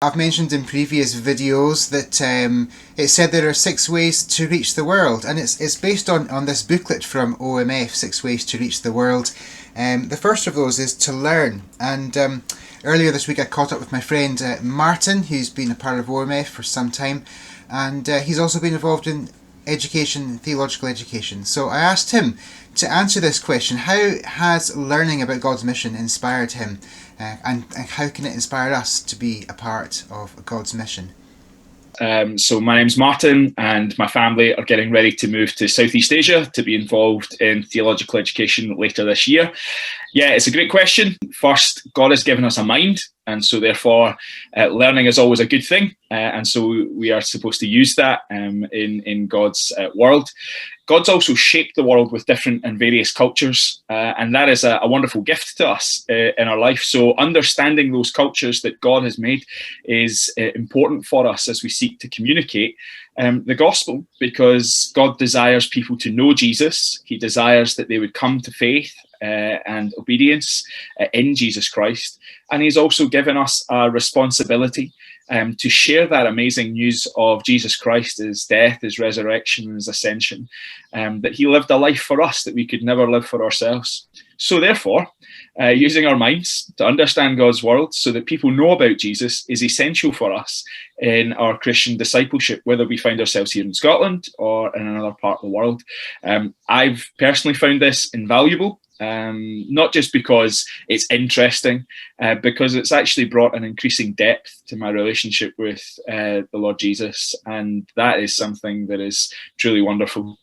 I've mentioned in previous videos that it said there are 6 ways to reach the world, and it's based on this booklet from OMF, Six Ways to Reach the World. The first of those is to learn, and earlier this week I caught up with my friend Martin, who's been a part of OMF for some time, and he's also been involved in education, theological education. So I asked him to answer this question: how has learning about God's mission inspired him? And how can it inspire us to be a part of God's mission? So my name's Martin, and my family are getting ready to move to Southeast Asia to be involved in theological education later this year. Yeah, it's a great question. First, God has given us a mind, and so therefore learning is always a good thing, and so we are supposed to use that in God's world. God's also shaped the world with different and various cultures, and that is a wonderful gift to us in our life. So understanding those cultures that God has made is important for us as we seek to communicate the gospel, because God desires people to know Jesus. He desires that they would come to faith and obedience in Jesus Christ. And he's also given us a responsibility to share that amazing news of Jesus Christ, his death, his resurrection, his ascension, that he lived a life for us that we could never live for ourselves. So therefore, using our minds to understand God's world so that people know about Jesus is essential for us in our Christian discipleship, whether we find ourselves here in Scotland or in another part of the world. I've personally found this invaluable. Not just because it's interesting, because it's actually brought an increasing depth to my relationship with the Lord Jesus, and that is something that is truly wonderful.